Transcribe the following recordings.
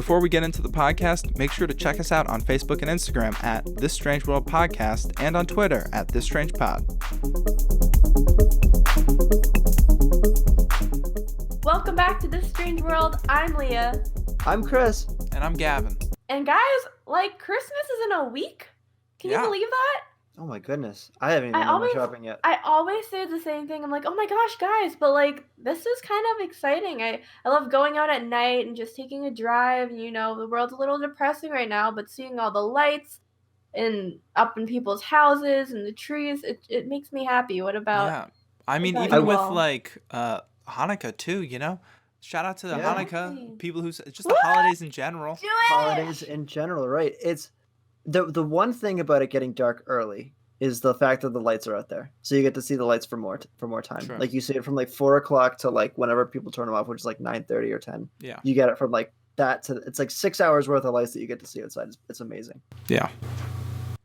Before we get into the podcast, make sure to check us out on Facebook and Instagram at This Strange World Podcast and on Twitter at This Strange Pod. Welcome back to This Strange World. I'm Leah. I'm Chris. And I'm Gavin. And guys, Christmas is in a week. Can you believe that? Oh my goodness. I haven't even done my shopping yet. I always say the same thing. I'm like, oh my gosh, guys. But this is kind of exciting. I love going out at night and just taking a drive. You know, the world's a little depressing right now, but seeing all the lights and up in people's houses and the trees, it makes me happy. What about? Yeah. I mean, even with Hanukkah too, you know? Shout out to the Hanukkah people who just the holidays in general. Holidays in general, right? It's the one thing about it getting dark early is the fact that the lights are out there, so you get to see the lights for more time. Sure. Like you see it from 4 o'clock to whenever people turn them off, which is 9:30 or 10. Yeah, you get it from that to it's 6 hours worth of lights that you get to see outside. It's amazing. Yeah.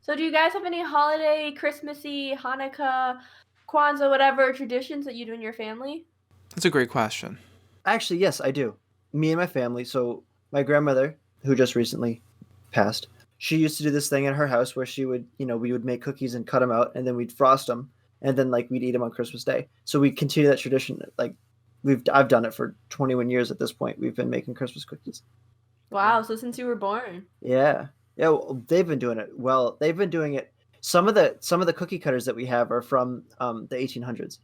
So do you guys have any holiday, Christmassy, Hanukkah, Kwanzaa, whatever traditions that you do in your family? That's a great question. Actually, yes, I do. Me and my family. So my grandmother, who just recently passed, she used to do this thing in her house where she would, we would make cookies and cut them out, and then we'd frost them, and then we'd eat them on Christmas Day. So we continue that tradition. I've done it for 21 years at this point. We've been making Christmas cookies. Wow! So since you were born. Yeah. Well, they've been doing it well. They've been doing it. Some of the cookie cutters that we have are from the 1800s.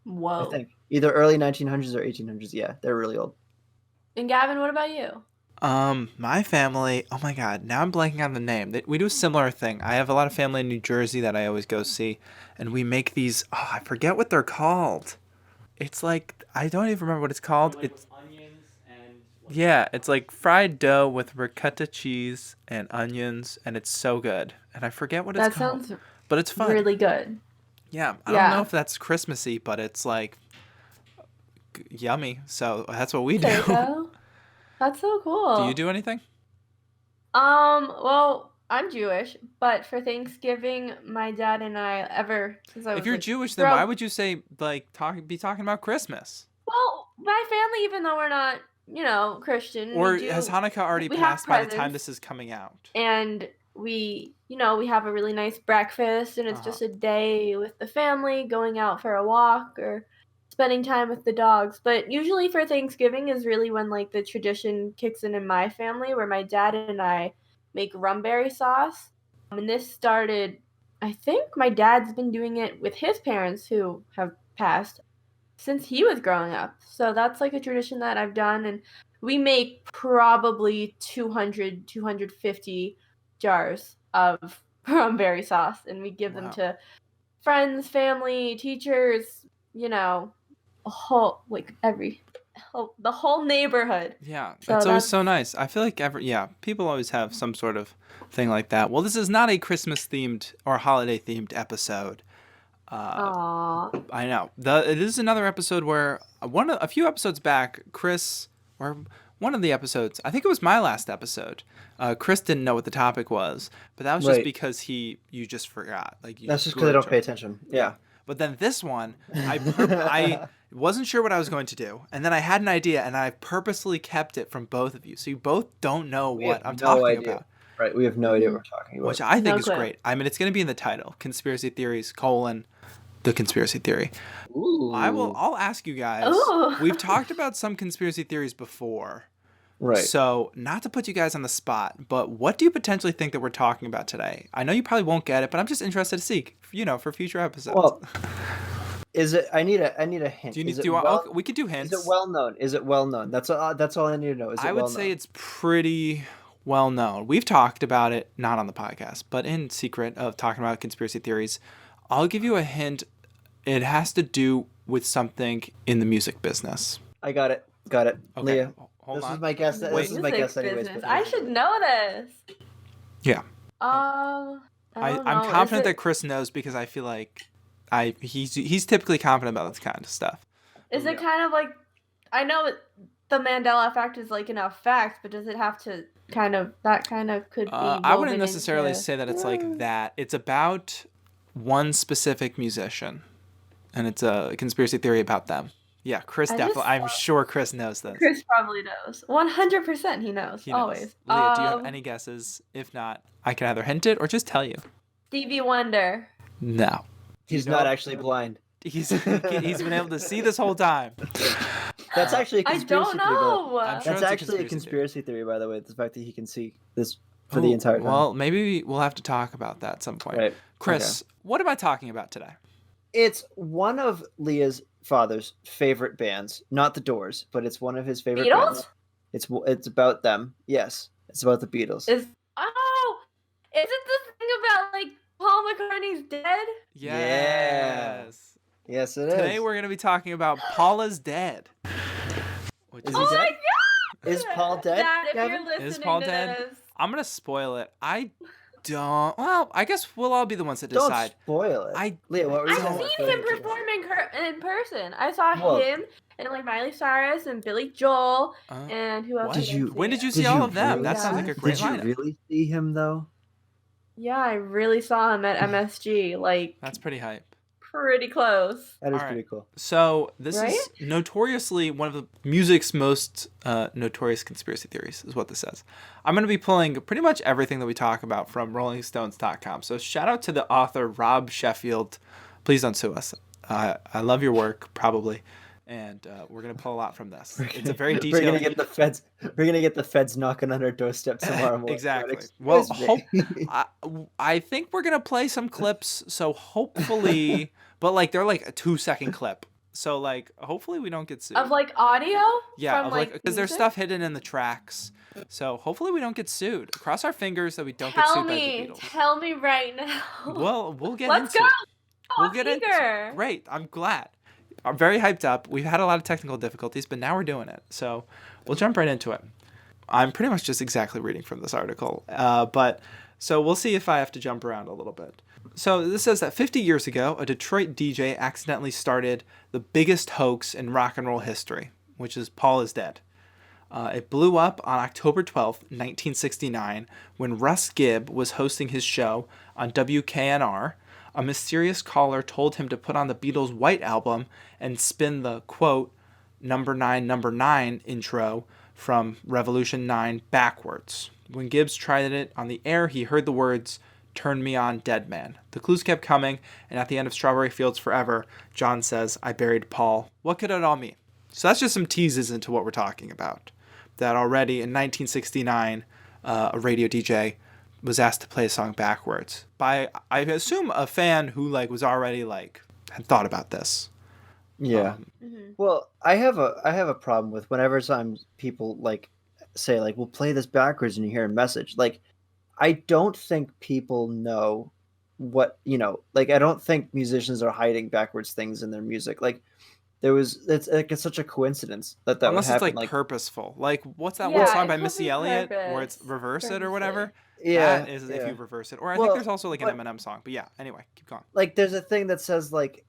Whoa. I think either early 1900s or 1800s. Yeah, they're really old. And Gavin, what about you? My family, oh my God, now I'm blanking on the name. We do a similar thing. I have a lot of family in New Jersey that I always go see, and we make these, I forget what they're called. It's I don't even remember what it's called. It's onions and it's fried dough with ricotta cheese and onions, and it's so good. And I forget what it's called. That sounds but it's fun. Really good. Yeah, I don't know if that's Christmassy, but it's yummy. So that's what we do. There you go. That's so cool. Do you do anything? Well, I'm Jewish, but for Thanksgiving, my dad and I If you're Jewish, then why would you say be talking about Christmas? Well, my family, even though we're not, Christian, or has Hanukkah already passed by the time this is coming out? And we have a really nice breakfast, and it's just a day with the family, going out for a walk or spending time with the dogs. But usually for Thanksgiving is really when the tradition kicks in my family, where my dad and I make rumberry sauce. And this started, I think my dad's been doing it with his parents who have passed since he was growing up. So that's a tradition that I've done, and we make probably 250 jars of rumberry sauce, and we give them to friends, family, teachers, a whole the whole neighborhood. Yeah, that's always so nice. I feel people always have some sort of thing like that. Well, this is not a Christmas themed or holiday themed episode. Aww. I know. This is another episode where a few episodes back, Chris, or one of the episodes, I think it was my last episode, Chris didn't know what the topic was, but that was just because you just forgot. That's just because I don't pay attention. Yeah. But then this one, I wasn't sure what I was going to do, and then I had an idea, and I purposely kept it from both of you, so you both don't know what I'm talking about. Right, we have no idea what we're talking about. Which I think is great. I mean, it's going to be in the title: Conspiracy Theories: The Conspiracy Theory. Ooh. I'll ask you guys. Ooh. We've talked about some conspiracy theories before. Right. So, not to put you guys on the spot, but what do you potentially think that we're talking about today? I know you probably won't get it, but I'm just interested to see, for future episodes. Well, is it? I need a hint. We could do hints. Is it well known? That's all I need to know. I would say it's pretty well known. We've talked about it, not on the podcast, but in secret of talking about conspiracy theories. I'll give you a hint. It has to do with something in the music business. I got it. Okay. Leah. Hold on. This is my guess. This is my guess anyways. I should know this. Yeah. I'm confident that Chris knows because I feel like he's typically confident about this kind of stuff. Is it kind of I know the Mandela effect is enough fact, but does it have to that could be I wouldn't necessarily say that it's like that. It's about one specific musician, and it's a conspiracy theory about them. Yeah, Chris I definitely. just I'm sure Chris knows this. Chris probably knows. 100% he knows. He knows. Always. Leah, do you have any guesses? If not, I can either hint it or just tell you. Stevie Wonder. No. He's not actually blind. He's been able to see this whole time. That's actually a I conspiracy don't theory. know. I'm sure That's it's a actually a conspiracy theory, by the way. The fact that he can see this for the entire time. Well, maybe we'll have to talk about that at some point. Right. Chris, what am I talking about today? It's one of Leah's father's favorite bands. Not the Doors, but it's one of his favorite Beatles? bands. It's about them. Yes. It's about the Beatles. Is it the thing about like Paul McCartney's dead? Yes. Yes, it is. Today we're going to be talking about Paula's Dead. Is he dead? Is Paul dead? Dad, if Gavin? you're listening Is Paul to dead? this. I'm going to spoil it. I guess we'll all be the ones that decide. Don't spoil it. Leah, what were you I've saying? seen him perform in person. I saw him and like Miley Cyrus and Billy Joel and who else? When did you see all of them? That sounds like a great Did you lineup. really see him though? Yeah, I really saw him at MSG. Like That's pretty hype. pretty close. That is All pretty right. cool. So this is notoriously one of the music's most notorious conspiracy theories, is what this says. I'm going to be pulling pretty much everything that we talk about from RollingStones.com. So shout out to the author Rob Sheffield. Please don't sue us. I love your work, probably, and we're going to pull a lot from this. It's a very detailed. We're gonna get the feds knocking on our doorstep tomorrow morning. Exactly. Well, I think we're gonna play some clips. So hopefully, but like they're like a 2-second clip. So like hopefully we don't get sued. Of like audio? Yeah, from, of like because there's music? stuff hidden in the tracks. So hopefully we don't get sued. Cross our fingers that we don't get sued by the Beatles. Tell me right now. Well, we'll get Let's into go. it. We'll I'm get into eager. it. Great. I'm glad. I'm very hyped up. We've had a lot of technical difficulties, but now we're doing it. So we'll jump right into it. I'm pretty much just exactly reading from this article. But so we'll see if I have to jump around a little bit. So this says that 50 years ago, a Detroit DJ accidentally started the biggest hoax in rock and roll history, which is Paul is Dead. It blew up on October 12th, 1969, when Russ Gibb was hosting his show on WKNR. A mysterious caller told him to put on the Beatles' White Album and spin the, quote, number 9 intro from Revolution 9 backwards. When Gibbs tried it on the air, he heard the words, "Turn me on, dead man." The clues kept coming, and at the end of Strawberry Fields Forever, John says, "I buried Paul." What could it all mean? So that's just some teases into what we're talking about. That already in 1969, a radio DJ was asked to play a song backwards by, I assume, a fan who like was already like had thought about this. Yeah. Well, I have a problem with whenever some people like say like, "We'll play this backwards," and you hear a message. Like, I don't think people know what Like, I don't think musicians are hiding backwards things in their music. Like, it's such a coincidence that Unless would happen. It's like purposeful. Like what's that Yeah, one song by it's Missy probably Elliott where it's purpose. reverse it or whatever? Yeah, That is yeah. if you reverse it. Or I Well, think there's also like an but- Eminem song. But yeah, anyway, keep going. Like, there's a thing that says like,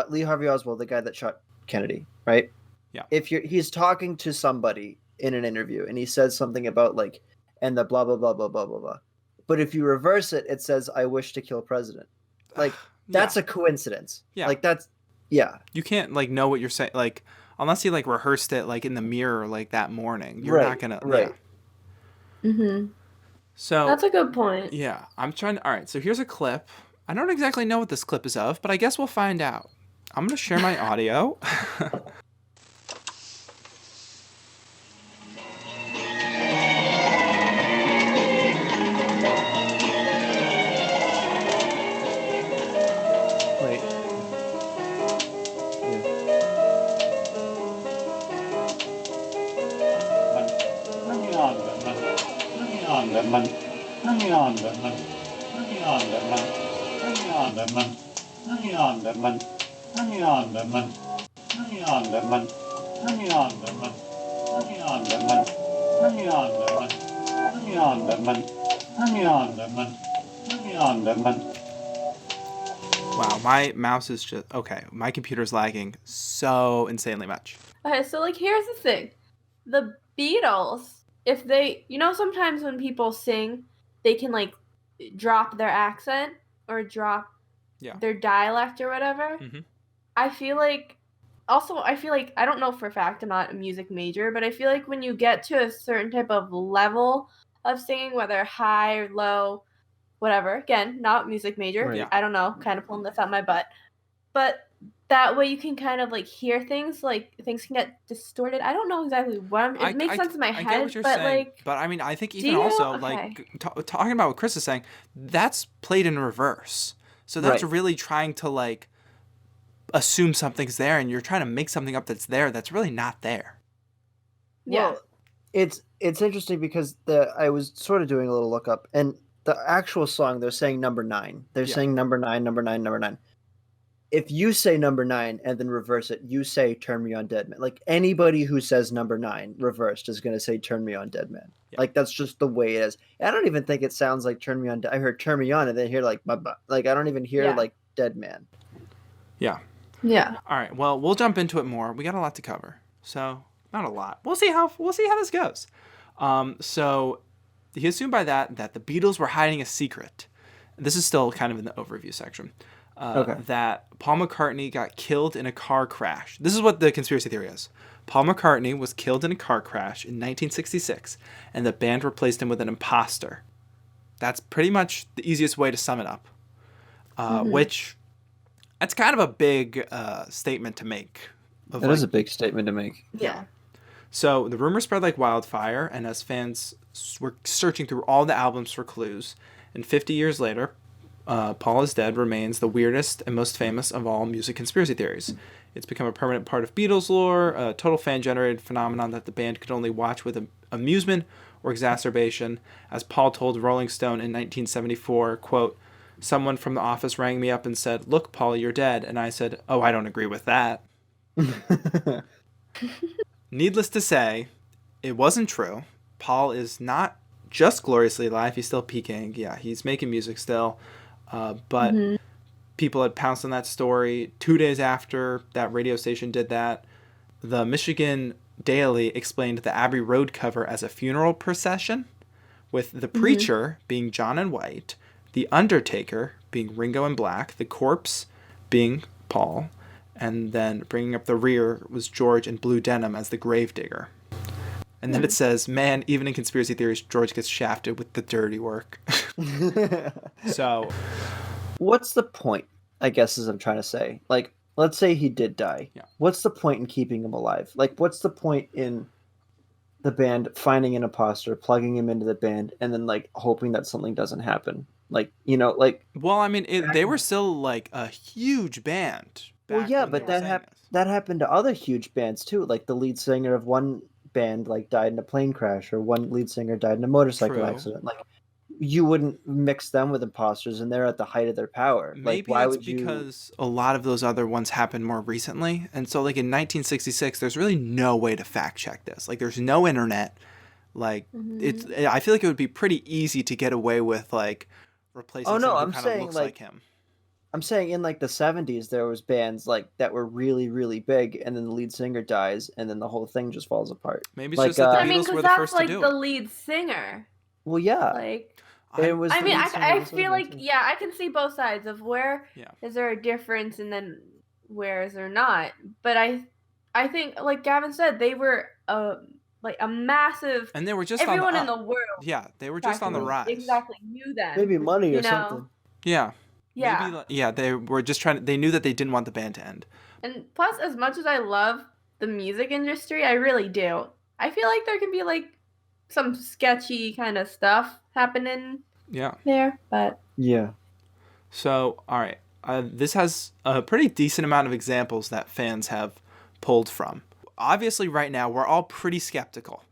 Lee Harvey Oswald, the guy that shot Kennedy, right? Yeah. He's talking to somebody in an interview and he says something about like, and the blah blah blah blah blah blah blah. But if you reverse it, it says, "I wish to kill president." Like, that's a coincidence. Yeah. Like, that's You can't like know what you're saying, like unless you like rehearsed it like in the mirror like that morning. You're Right, not gonna right. Mm-hmm. So That's a good point. yeah, I'm trying to. All right, so here's a clip. I don't exactly know what this clip is of, but I guess we'll find out. I'm gonna share my audio. Wait. Wow, my mouse is just okay. My computer's lagging so insanely much. Okay, so like here's the thing. The Beatles, if they sometimes when people sing, they can like drop their accent or drop Yeah. their dialect or whatever. Mhm. I feel like also, I feel like, I don't know for a fact, I'm not a music major, but I feel like when you get to a certain type of level of singing, whether high or low, whatever, again, not music major, Right. Yeah. I don't know, kind of pulling this out my butt, but that way you can kind of like hear things, like things can get distorted. I don't know exactly what it makes sense in my I get what head, you're but saying, like, but I mean, I think do even you? also Okay. like talking about what Chris is saying, that's played in reverse. So that's Right. really trying to like assume something's there, and you're trying to make something up that's there that's really not there. Yeah. Well, it's interesting because I was sort of doing a little lookup, and the actual song they're saying number 9. They're Yeah. saying number 9, number 9, number 9. If you say number 9 and then reverse it, you say "Turn Me On, Dead Man." Like anybody who says number 9 reversed is going to say "Turn Me On, Dead Man." Yeah. Like that's just the way it is. I don't even think it sounds like "Turn Me On." I heard "Turn Me On" and then hear like "Ba-ba." Like I don't even hear Yeah. like "Dead Man." Yeah. Yeah. All right. Well, we'll jump into it more. We got a lot to cover, so not a lot. We'll see how this goes. So he assumed by that the Beatles were hiding a secret. This is still kind of in the overview section. Okay. That Paul McCartney got killed in a car crash. This is what the conspiracy theory is. Paul McCartney was killed in a car crash in 1966, and the band replaced him with an imposter. That's pretty much the easiest way to sum it up. Which, that's kind of a big statement to make. That is a big statement to make. Yeah. So the rumor spread like wildfire, and as fans were searching through all the albums for clues, and 50 years later, Paul is Dead remains the weirdest and most famous of all music conspiracy theories. It's become a permanent part of Beatles lore, a total fan-generated phenomenon that the band could only watch with amusement or exacerbation. As Paul told Rolling Stone in 1974, quote, "Someone from the office rang me up and said, 'Look, Paul, you're dead.' And I said, 'Oh, I don't agree with that.'" Needless to say, it wasn't true. Paul is not just gloriously alive. He's still peaking. Yeah, he's making music still. But people had pounced on that story 2 days after that radio station did that. The Michigan Daily explained the Abbey Road cover as a funeral procession, with the preacher being John in white, the undertaker being Ringo in black, the corpse being Paul, and then bringing up the rear was George in blue denim as the gravedigger. And then it says, "Man, even in conspiracy theories, George gets shafted with the dirty work." So, what's the point? I guess is I'm trying to say. Like, let's say he did die. Yeah. What's the point in keeping him alive? Like, what's the point in the band finding an imposter, plugging him into the band, and then like hoping that something doesn't happen? Like, like. well, I mean, they were still like a huge band. Well, yeah, when they but were saying this. that happened to other huge bands too. Like the lead singer of one band like died in a plane crash, or one lead singer died in a motorcycle True. accident. Like you wouldn't mix them with imposters, and they're at the height of their power. Maybe like, why it's would you? because a lot of those other ones happened more recently. And so, like, in 1966, there's really no way to fact check this. Like, there's no internet. Like, I feel like it would be pretty easy to get away with, like, replacing Oh, no, someone who I'm kind of saying, looks like, like him. I'm saying in like the 70s, there was bands like that were really, really big, and then the lead singer dies, and then the whole thing just falls apart. Maybe it's Like, just that the I mean, Beatles were because the that's first like to do the it. lead singer. Well, yeah, Like, it was. I the mean, lead singer I was feel like, too. yeah, I can see both sides of where Yeah. is there a difference and then where is there not. But I think, like Gavin said, they were like a massive. And they were just Everyone on in the the world Yeah, they were just on the practically rise. exactly knew them. Maybe money you or know? something. Yeah. Yeah. Maybe, they were just they knew that they didn't want the band to end. And plus, as much as I love the music industry, I really do. I feel like there can be like some sketchy kind of stuff happening Yeah. there, but Yeah. So, all right. This has a pretty decent amount of examples that fans have pulled from. Obviously, right now, we're all pretty skeptical.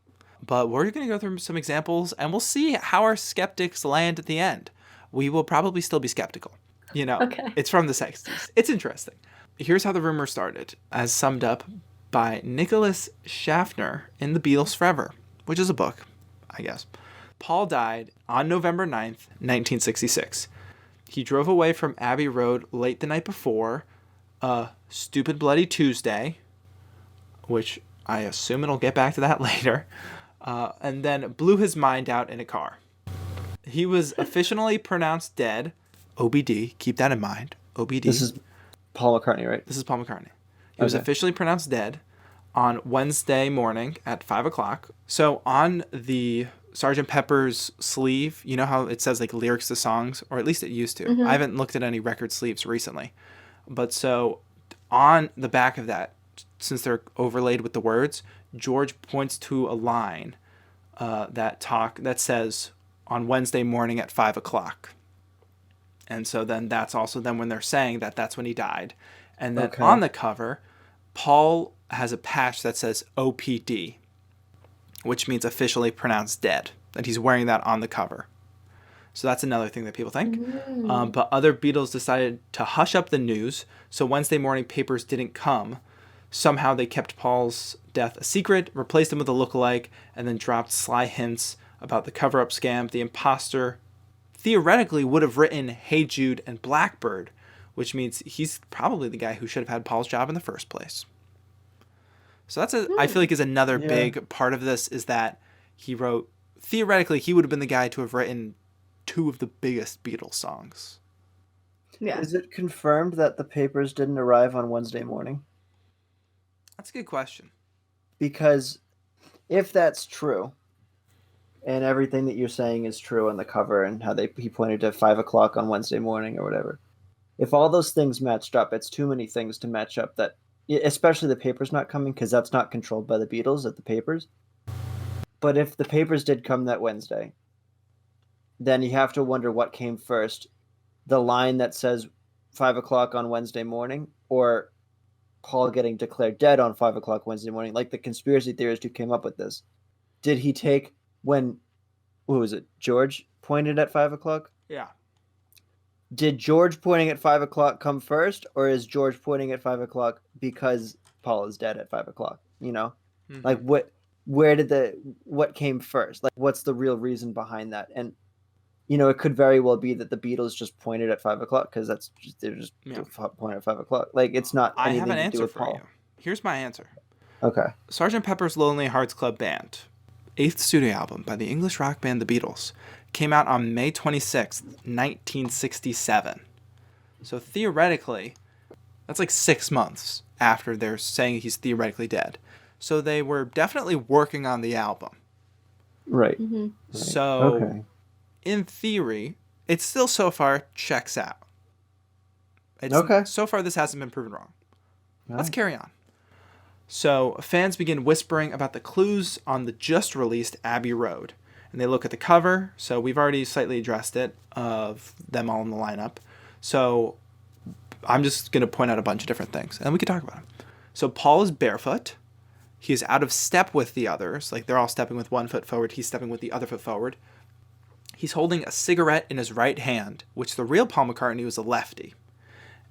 But we're going to go through some examples, and we'll see how our skeptics land at the end. We will probably still be skeptical. Okay. It's from the 60s. It's interesting. Here's how the rumor started, as summed up by Nicholas Schaffner in The Beatles Forever, which is a book, I guess. Paul died on November 9th, 1966. He drove away from Abbey Road late the night before, Stupid Bloody Tuesday, which I assume it'll get back to that later, and then blew his mind out in a car. He was officially pronounced dead, OBD, keep that in mind, OBD. This is Paul McCartney, right? This is Paul McCartney. He was Okay. officially pronounced dead on Wednesday morning at 5 o'clock. So on the Sgt. Pepper's sleeve, you know how it says like lyrics to songs, or at least it used to. I haven't looked at any record sleeves recently. But so on the back of that, since they're overlaid with the words, George points to a line that says on Wednesday morning at 5 o'clock. And so then that's also then when they're saying that that's when he died. And then on the cover, Paul has a patch that says OPD, which means officially pronounced dead. That he's wearing that on the cover. So that's another thing that people think. But other Beatles decided to hush up the news, so Wednesday morning papers didn't come. Somehow they kept Paul's death a secret, replaced him with a lookalike, and then dropped sly hints about the cover-up scam. The imposter theoretically would have written Hey Jude and Blackbird, which means he's probably the guy who should have had Paul's job in the first place. So that's I feel like is another big part of this, is that he wrote, theoretically, he would have been the guy to have written 2 of the biggest Beatles songs. Yeah. Is it confirmed that the papers didn't arrive on Wednesday morning? That's a good question. Because if that's true, and everything that you're saying is true on the cover, and how he pointed to 5 o'clock on Wednesday morning or whatever, if all those things matched up, it's too many things to match up. That, especially the papers not coming, because that's not controlled by the Beatles at the papers. But if the papers did come that Wednesday, then you have to wonder what came first: the line that says 5 o'clock on Wednesday morning, or Paul getting declared dead on 5 o'clock Wednesday morning. Like the conspiracy theorists who came up with this, did he take when, what was it, George pointed at 5 o'clock? Yeah. Did George pointing at 5 o'clock come first, or is George pointing at 5 o'clock because Paul is dead at 5 o'clock? You know, like what came first? Like, what's the real reason behind that? And you know, it could very well be that the Beatles just pointed at 5 o'clock because they're just pointing at 5 o'clock. Like, it's not I anything have an to do answer with for Paul. you. Here's my answer. Okay. Sgt. Pepper's Lonely Hearts Club Band, 8th studio album by the English rock band The Beatles, came out on May 26th, 1967. So theoretically, that's like 6 months after they're saying he's theoretically dead. So they were definitely working on the album. Right. Mm-hmm. So, in theory, it still so far checks out. So far, this hasn't been proven wrong. Let's carry on. So, fans begin whispering about the clues on the just-released Abbey Road. And they look at the cover. So, we've already slightly addressed it, of them all in the lineup. So, I'm just going to point out a bunch of different things. And we can talk about them. So, Paul is barefoot. He is out of step with the others. Like, they're all stepping with one foot forward. He's stepping with the other foot forward. He's holding a cigarette in his right hand, which the real Paul McCartney was a lefty.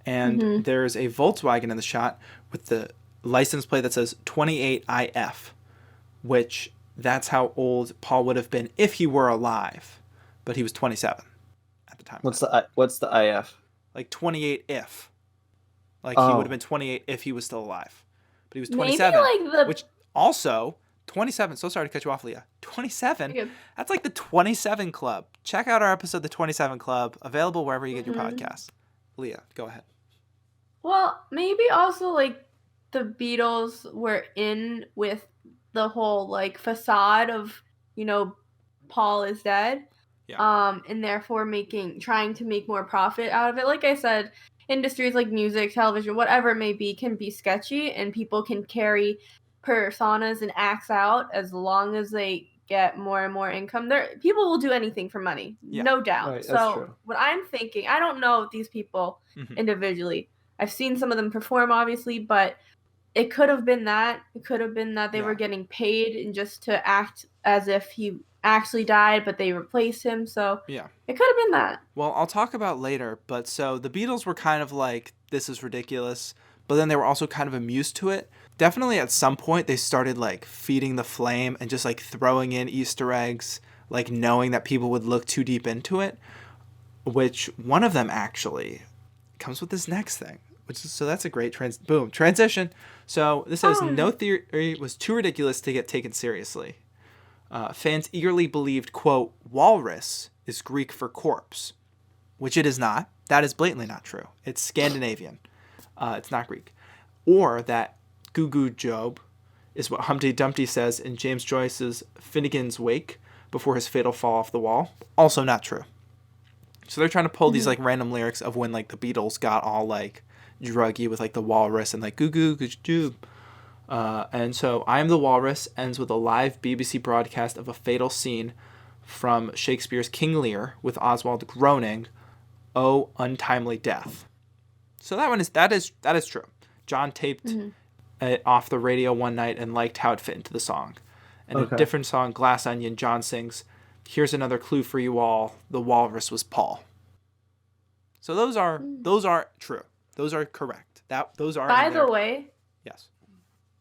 And there's a Volkswagen in the shot with the license plate that says 28IF, which that's how old Paul would have been if he were alive. But he was 27 at the time. What's the IF? Like 28 if. Like he would have been 28 if he was still alive. But he was 27, which also 27. So sorry to cut you off, Leah. 27. That's like the 27 Club. Check out our episode, The 27 Club, available wherever you get your podcasts. Leah, go ahead. Well, maybe also like the Beatles were in with the whole like facade of, you know, Paul is dead. Yeah. And therefore trying to make more profit out of it. Like I said, industries like music, television, whatever it may be, can be sketchy, and people can carry personas and acts out as long as they get more and more income. People will do anything for money, no doubt. Right, so what I'm thinking, I don't know these people individually. I've seen some of them perform, obviously, but it could have been that. It could have been that they were getting paid and just to act as if he actually died, but they replaced him. So it could have been that. Well, I'll talk about later, but so the Beatles were kind of like, this is ridiculous, but then they were also kind of amused to it. Definitely at some point they started like feeding the flame and just like throwing in Easter eggs, like knowing that people would look too deep into it, which one of them actually comes with this next thing, so that's a great transition. So this says, no theory was too ridiculous to get taken seriously. Fans eagerly believed, quote, walrus is Greek for corpse, which it is not. That is blatantly not true. It's Scandinavian. It's not Greek. or that Goo Goo Job is what Humpty Dumpty says in James Joyce's Finnegan's Wake before his fatal fall off the wall. Also not true. So they're trying to pull these like random lyrics of when like the Beatles got all like druggy with like the walrus and like Goo Goo Job. And so I Am the Walrus ends with a live BBC broadcast of a fatal scene from Shakespeare's King Lear with Oswald groaning, "Oh, untimely death." So that is true. John taped it off the radio one night and liked how it fit into the song. And a different song, Glass Onion, John sings, "Here's another clue for you all. The walrus was Paul." So those are true. Those are correct. Those are. By the way. Yes.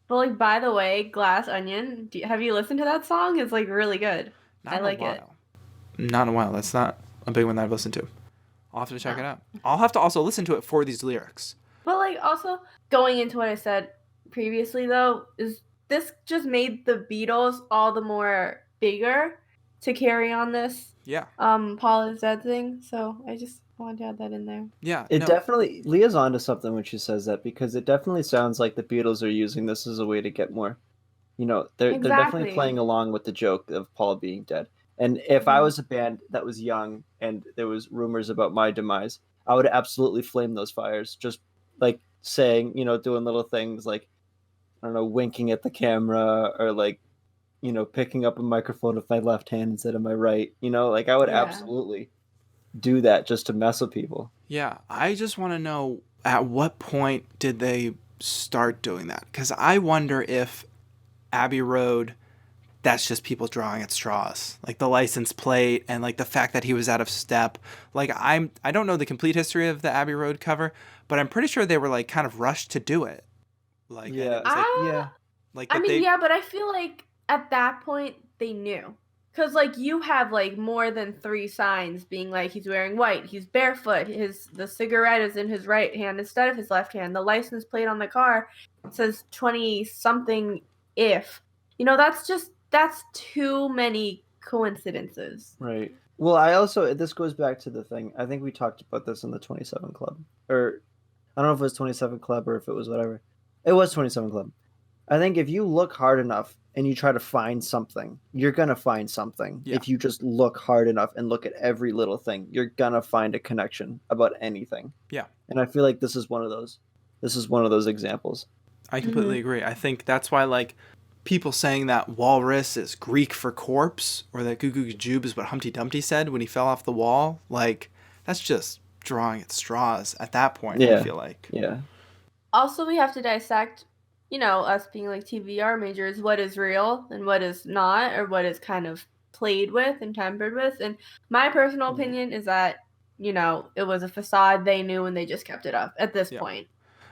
But like, by the way, Glass Onion. Have you listened to that song? It's like really good. I like it. Not in a while. That's not a big one that I've listened to. I'll have to check it out. I'll have to also listen to it for these lyrics. But like, also going into what I said previously, though, is this just made the Beatles all the more bigger to carry on this. Yeah. Paul is dead thing. So I just wanted to add that in there. Yeah. Definitely, Leah's onto something when she says that, because it definitely sounds like the Beatles are using this as a way to get more. They're definitely playing along with the joke of Paul being dead. And if I was a band that was young and there was rumors about my demise, I would absolutely flame those fires. Just like saying, doing little things like, I don't know, winking at the camera, or like, picking up a microphone with my left hand instead of my right. Like I would absolutely do that just to mess with people. Yeah, I just want to know, at what point did they start doing that? Because I wonder if Abbey Road, that's just people drawing at straws, like the license plate and like the fact that he was out of step. Like I don't know the complete history of the Abbey Road cover, but I'm pretty sure they were like kind of rushed to do it. Like yeah, like but I feel like at that point they knew, because like you have like more than 3 signs being like he's wearing white, he's barefoot, the cigarette is in his right hand instead of his left hand, the license plate on the car says 20 something if. That's too many coincidences. Right. Well, this goes back to the thing. I think we talked about this in the 27 Club. Or, I don't know if it was 27 Club or if it was whatever. It was 27 Club. I think if you look hard enough and you try to find something, you're going to find something. Yeah. If you just look hard enough and look at every little thing, you're going to find a connection about anything. Yeah. And I feel like this is one of those. This is one of those examples. I completely agree. I think that's why, like, people saying that walrus is Greek for corpse, or that Goo Goo Jube is what Humpty Dumpty said when he fell off the wall, like, that's just drawing at straws at that point, I feel like. Yeah. Also, we have to dissect, us being like TVR majors, what is real and what is not, or what is kind of played with and tampered with. And my personal opinion is that, it was a facade they knew and they just kept it up at this point.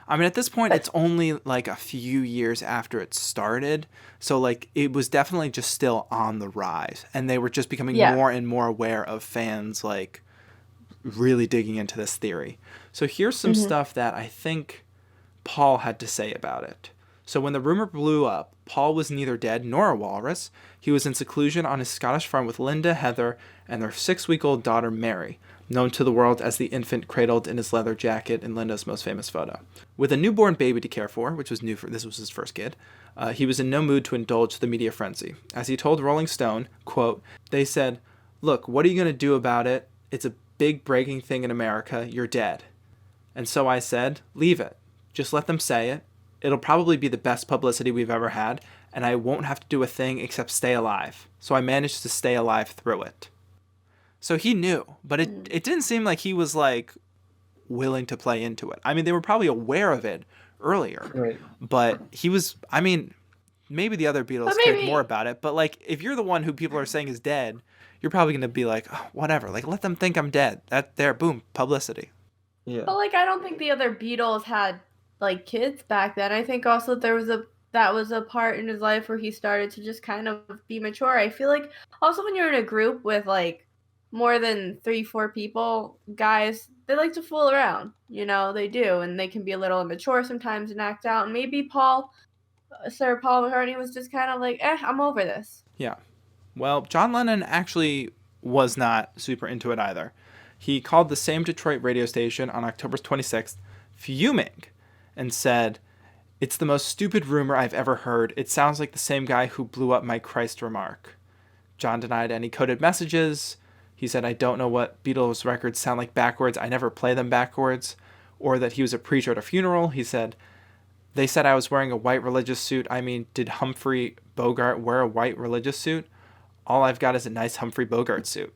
I mean, at this point, it's only like a few years after it started. So, like, it was definitely just still on the rise. And they were just becoming more and more aware of fans, like, really digging into this theory. So here's some stuff that I think Paul had to say about it. So when the rumor blew up, Paul was neither dead nor a walrus. He was in seclusion on his Scottish farm with Linda, Heather, and their 6-week-old daughter, Mary, known to the world as the infant cradled in his leather jacket in Linda's most famous photo. With a newborn baby to care for, which was new for this was his first kid, he was in no mood to indulge the media frenzy. As he told Rolling Stone, quote, "They said, 'Look, what are you going to do about it? It's a big breaking thing in America. You're dead.' And so I said, 'Leave it. Just let them say it. It'll probably be the best publicity we've ever had, and I won't have to do a thing except stay alive.' So I managed to stay alive through it." So he knew, but it didn't seem like he was, like, willing to play into it. I mean, they were probably aware of it earlier, right? But he was, I mean, maybe the other Beatles cared more about it, but, like, if you're the one who people are saying is dead, you're probably going to be like, oh, whatever, like, let them think I'm dead. Boom, publicity. Yeah. But, like, I don't think the other Beatles had, like, kids back then. I think also that was a part in his life where he started to just kind of be mature. I feel like also when you're in a group with, like, more than 3-4 people, guys, they like to fool around, they do, and they can be a little immature sometimes and act out. And maybe Sir Paul McCartney was just kind of like, I'm over this. Yeah. Well, John Lennon actually was not super into it either. He called the same Detroit radio station on October 26th, fuming, and said, It's the most stupid rumor I've ever heard. It sounds like the same guy who blew up my Christ remark. John denied any coded messages. He said, I don't know what Beatles records sound like backwards. I never play them backwards. Or that he was a preacher at a funeral. He said, they said I was wearing a white religious suit. I mean, did Humphrey Bogart wear a white religious suit? All I've got is a nice Humphrey Bogart suit.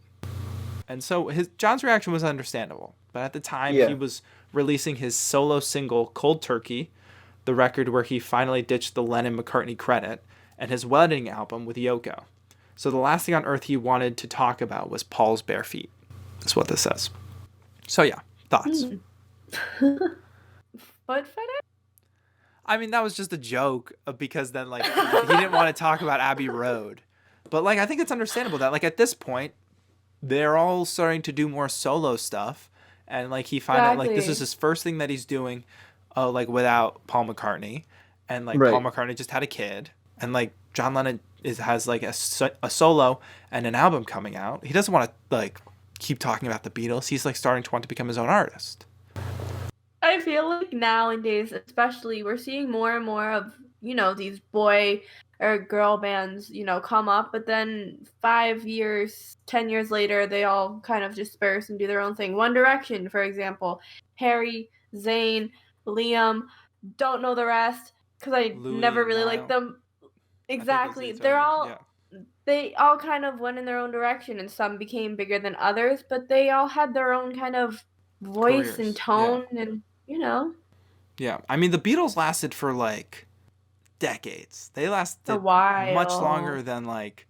And so John's reaction was understandable. But at the time, he was releasing his solo single, Cold Turkey, the record where he finally ditched the Lennon-McCartney credit, and his wedding album with Yoko. So the last thing on earth he wanted to talk about was Paul's bare feet. That's what this says. So yeah, thoughts? Foot fetish? I mean, that was just a joke because then, like, he didn't want to talk about Abbey Road. But, like, I think it's understandable that, like, at this point, they're all starting to do more solo stuff. And, like, he found out, like, this is his first thing that he's doing, like, without Paul McCartney. And, like, Paul McCartney just had a kid. And, like, John Lennon has, like, a solo and an album coming out. He doesn't want to, like, keep talking about the Beatles. He's, like, starting to want to become his own artist. I feel like nowadays, especially, we're seeing more and more of, you know, these boy or girl bands, you know, come up, but then 5 years, 10 years later, they all kind of disperse and do their own thing. One Direction, for example, Harry, Zayn, Liam, don't know the rest because I never really liked them. Exactly. They all kind of went in their own direction, and some became bigger than others, but they all had their own kind of voice and tone and, you know. Yeah. I mean, the Beatles lasted for, like, decades. They lasted a while. Much longer than, like,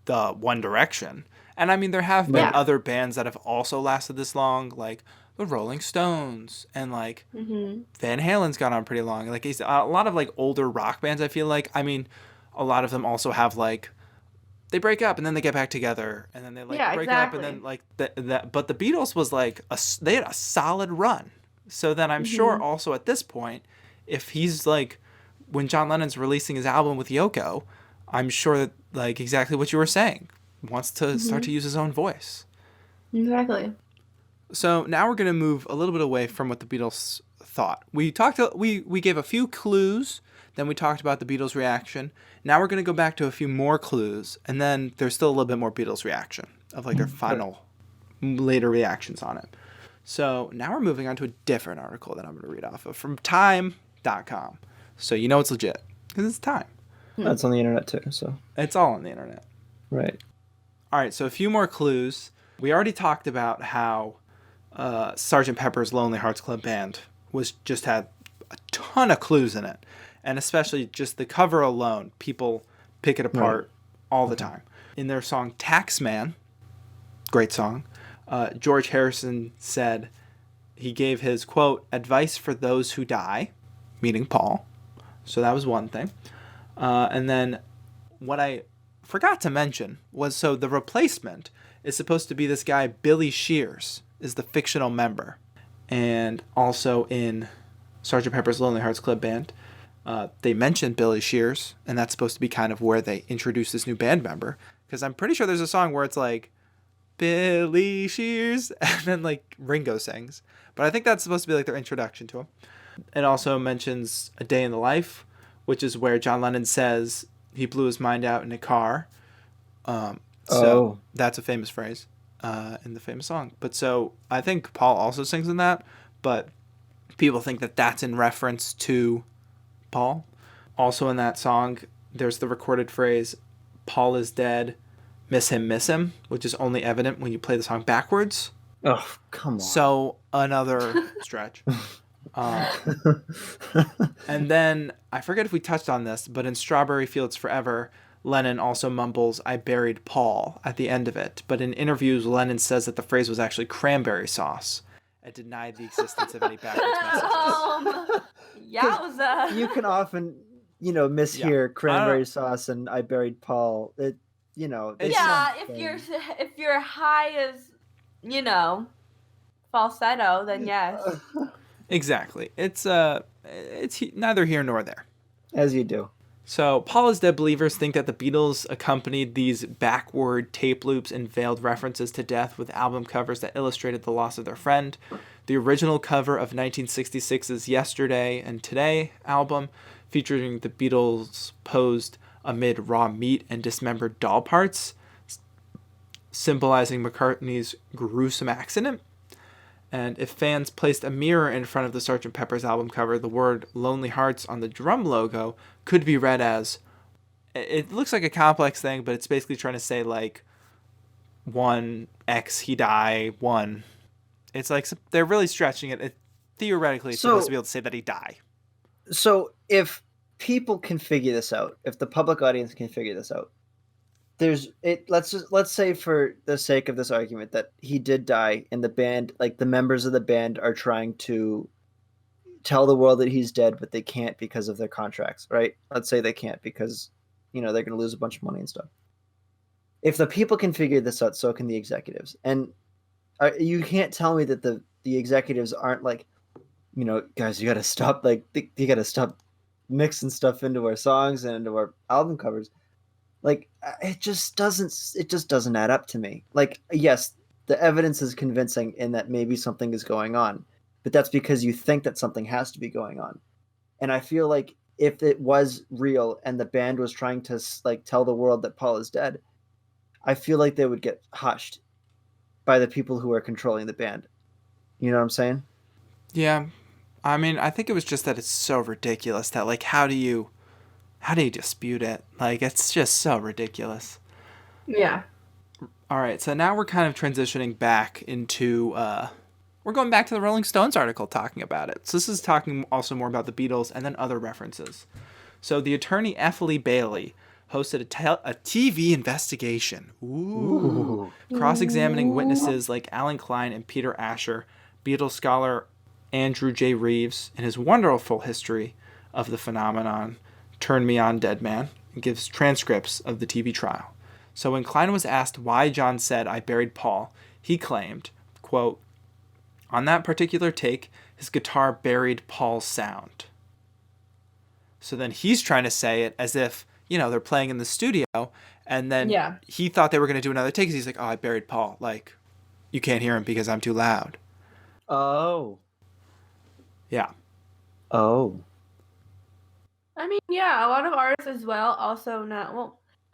the One Direction. And, I mean, there have been other bands that have also lasted this long, like the Rolling Stones and, like, Van Halen's gone on pretty long. Like, a lot of, like, older rock bands, I feel like. I mean, a lot of them also have, like, they break up and then they get back together and then they, like, break up and then, like, but the Beatles was, like, they had a solid run. So then I'm sure also at this point, if he's, like, when John Lennon's releasing his album with Yoko, I'm sure that, like, exactly what you were saying, wants to start to use his own voice. Exactly. So now we're going to move a little bit away from what the Beatles thought. We gave a few clues, then we talked about the Beatles' reaction. Now we're going to go back to a few more clues, and then there's still a little bit more Beatles' reaction of, like, their final later reactions on it. So now we're moving on to a different article that I'm going to read off of from time.com. So you know it's legit because it's Time. That's on the internet too, so. It's all on the internet. Right. All right, so a few more clues. We already talked about how Sgt. Pepper's Lonely Hearts Club Band had a ton of clues in it. And especially just the cover alone, people pick it apart all the time. In their song Taxman, great song, George Harrison said he gave his, quote, advice for those who die, meaning Paul. So that was one thing. And then what I forgot to mention was, so the replacement is supposed to be this guy, Billy Shears, is the fictional member. And also in Sgt. Pepper's Lonely Hearts Club Band, they mentioned Billy Shears, and that's supposed to be kind of where they introduce this new band member. Because I'm pretty sure there's a song where it's like, Billy Shears, and then, like, Ringo sings. But I think that's supposed to be, like, their introduction to him. It also mentions A Day in the Life, which is where John Lennon says he blew his mind out in a car. So that's a famous phrase in the famous song. But so I think Paul also sings in that, but people think that that's in reference to Paul. Also in that song, there's the recorded phrase, Paul is dead, miss him, which is only evident when you play the song backwards. Oh, come on. So another stretch. And then, I forget if we touched on this, but in Strawberry Fields Forever, Lennon also mumbles, I buried Paul at the end of it. But in interviews, Lennon says that the phrase was actually cranberry sauce and denied the existence of any backwards messages. Yowza. You can often, mishear cranberry sauce and I buried Paul. If you're high as, falsetto, then yes. Exactly. It's neither here nor there. As you do. So, Paul is Dead believers think that the Beatles accompanied these backward tape loops and veiled references to death with album covers that illustrated the loss of their friend. The original cover of 1966's Yesterday and Today album, featuring the Beatles posed amid raw meat and dismembered doll parts, symbolizing McCartney's gruesome accident. And if fans placed a mirror in front of the Sgt. Pepper's album cover, the word Lonely Hearts on the drum logo could be read as, it looks like a complex thing, but it's basically trying to say, like, 1X he die, 1. It's like they're really stretching it. Theoretically, it's supposed to be able to say that he die. So if people can figure this out, if the public audience can figure this out, let's say for the sake of this argument that he did die, and the band, like the members of the band, are trying to tell the world that he's dead, but they can't because of their contracts, right? Let's say they can't because, they're going to lose a bunch of money and stuff. If the people can figure this out, so can the executives. And you can't tell me that the executives aren't like, guys, you got to stop, like, you got to stop mixing stuff into our songs and into our album covers. Like, it just doesn't add up to me. Like, yes, the evidence is convincing in that maybe something is going on, but that's because you think that something has to be going on. And I feel like if it was real and the band was trying to, like, tell the world that Paul is dead, I feel like they would get hushed by the people who are controlling the band. You know what I'm saying? Yeah. I mean, I think it was just that it's so ridiculous that, like, how do you dispute it? Like, it's just so ridiculous. Yeah. All right, so now we're kind of transitioning back into, we're going back to the Rolling Stones article talking about it. So this is talking also more about the Beatles and then other references. So the attorney F. Lee Bailey hosted a TV investigation. Ooh. Cross-examining witnesses like Alan Klein and Peter Asher, Beatles scholar Andrew J. Reeves, in his wonderful history of the phenomenon, Turn Me On, Dead Man, and gives transcripts of the TV trial. So when Klein was asked why John said, "I buried Paul," he claimed, quote, "On that particular take, his guitar buried Paul's sound." So then he's trying to say it as if, they're playing in the studio, and then he thought they were going to do another take, because he's like, "Oh, I buried Paul. Like, you can't hear him because I'm too loud." Oh. Yeah. Oh. I mean, yeah, a lot of artists as well. Also, I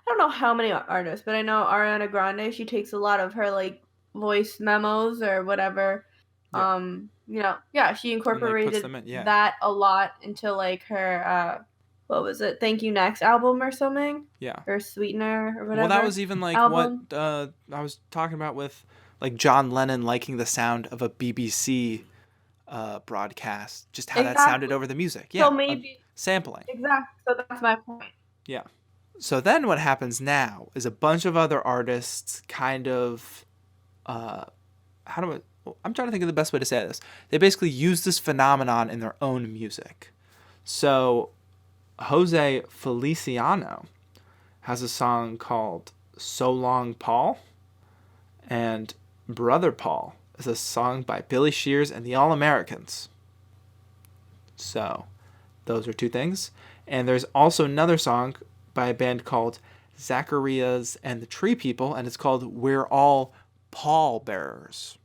don't know how many artists, but I know Ariana Grande, she takes a lot of her, like, voice memos or whatever. Yeah. She incorporated that a lot into, like, her, what was it, Thank You Next album or something? Yeah. Or Sweetener or whatever. Well, that was even, like, album. What I was talking about with, like, John Lennon liking the sound of a BBC broadcast, just how that sounded over the music. Yeah. So maybe sampling. Exactly. So that's my point. Yeah. So then what happens now is a bunch of other artists kind of, I'm trying to think of the best way to say this. They basically use this phenomenon in their own music. So Jose Feliciano has a song called So Long Paul, and Brother Paul is a song by Billy Shears and the All-Americans. So those are two things. And there's also another song by a band called Zacharias and the Tree People, and it's called We're All Pall Bearers.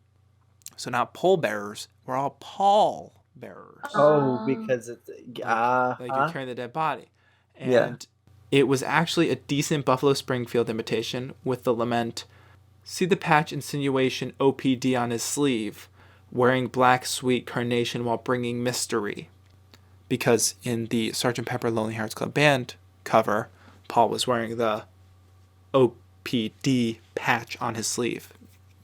So not pole bearers, we're all pall bearers. Oh, because it's like you're carrying the dead body. And it was actually a decent Buffalo Springfield imitation with the lament, "See the patch insinuation OPD on his sleeve, wearing black sweet carnation while bringing mystery." Because in the Sgt. Pepper Lonely Hearts Club Band cover, Paul was wearing the OPD patch on his sleeve,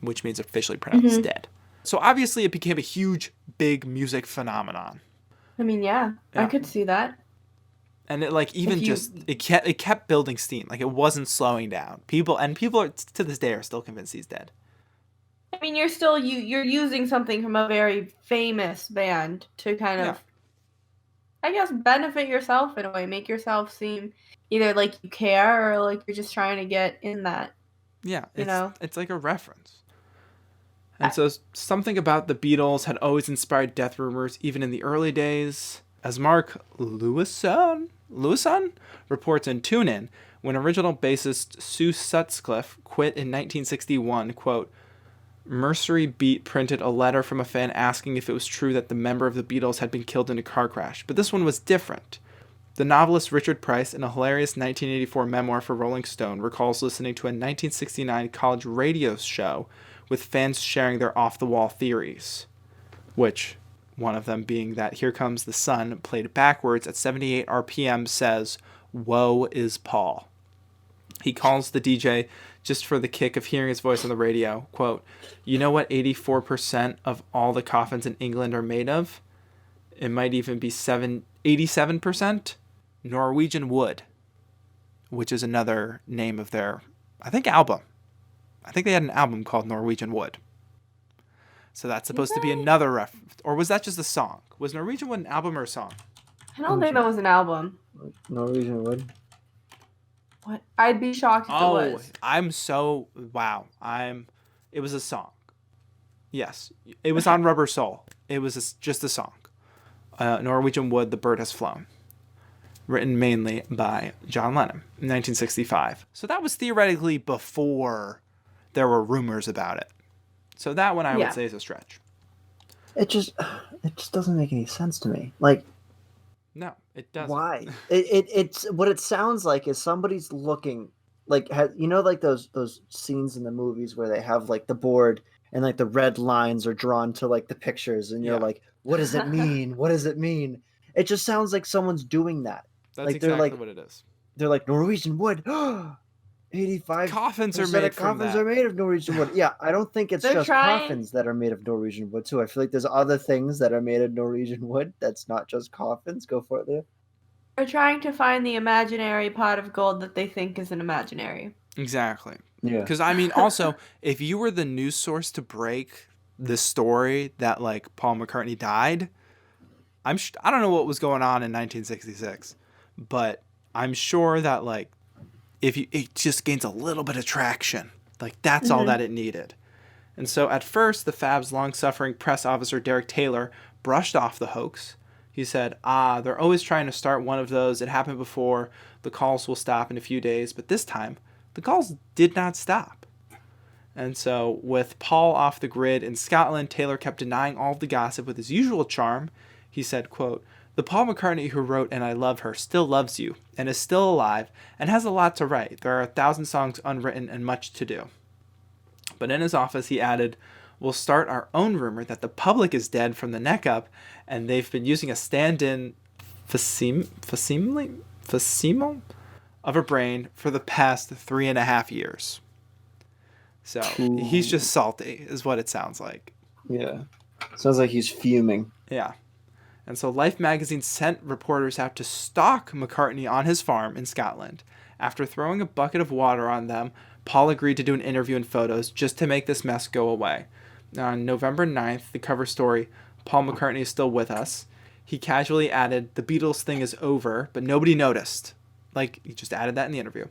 which means officially pronounced dead. So obviously it became a huge, big music phenomenon. I mean, yeah. I could see that. And it, like, even it kept building steam. Like, it wasn't slowing down. People are, to this day, are still convinced he's dead. I mean, you're using something from a very famous band to kind of, I guess, benefit yourself in a way, make yourself seem either like you care or like you're just trying to get in that. Yeah, it's like a reference. And so something about the Beatles had always inspired death rumors, even in the early days. As Mark Lewison reports in TuneIn, when original bassist Sue Sutcliffe quit in 1961, quote, Mercury Beat printed a letter from a fan asking if it was true that the member of the Beatles had been killed in a car crash, but this one was different. The novelist Richard Price, in a hilarious 1984 memoir for Rolling Stone, recalls listening to a 1969 college radio show with fans sharing their off-the-wall theories, which, one of them being that Here Comes the Sun, played backwards at 78 RPM, says, "Woe is Paul." He calls the DJ just for the kick of hearing his voice on the radio. Quote, "You know what 84% of all the coffins in England are made of? It might even be 87%? Norwegian wood," which is another name of their, I think, album. I think they had an album called Norwegian Wood. So that's supposed to be another reference. Or was that just a song? Was Norwegian Wood an album or a song? I don't think that was an album. Norwegian wood. What? I'd be shocked if it was. It was a song. Yes. It was on Rubber Soul. It was just a song. Norwegian Wood, The Bird Has Flown. Written mainly by John Lennon in 1965. So that was theoretically before there were rumors about it. So that one I would say is a stretch. It just doesn't make any sense to me. Like, no, it doesn't. Why? It's what it sounds like is somebody's looking like like those scenes in the movies where they have like the board and like the red lines are drawn to like the pictures and you're like, what does it mean? What does it mean? It just sounds like someone's doing that. That's like exactly what it is. They're like Norwegian wood. 85 coffins are made from coffins that. are made of Norwegian wood. Yeah, I don't think it's coffins that are made of Norwegian wood too. I feel like there's other things that are made of Norwegian wood that's not just coffins. Go for it there. They're trying to find the imaginary pot of gold that they think is an imaginary. Exactly. Yeah. Because I mean, also, if you were the news source to break the story that like Paul McCartney died, I don't know what was going on in 1966, but I'm sure that like it just gains a little bit of traction, like that's all that it needed. And so at first, the Fab's long-suffering press officer Derek Taylor brushed off the hoax. He said, they're always trying to start one of those. It happened before. The calls will stop in a few days. But this time, the calls did not stop. And so with Paul off the grid in Scotland, Taylor kept denying all of the gossip with his usual charm. He said, quote, "The Paul McCartney who wrote And I Love Her still loves you and is still alive and has a lot to write. There are 1,000 songs unwritten and much to do." But in his office, he added, "We'll start our own rumor that the public is dead from the neck up, and they've been using a stand-in facsimile of a brain for the past 3.5 years." So he's just salty, is what it sounds like. Yeah. Sounds like he's fuming. Yeah. And so Life magazine sent reporters out to stalk McCartney on his farm in Scotland. After throwing a bucket of water on them, Paul agreed to do an interview and photos just to make this mess go away. Now, on November 9th, the cover story, "Paul McCartney is still with us." He casually added, "The Beatles thing is over," but nobody noticed. Like, he just added that in the interview.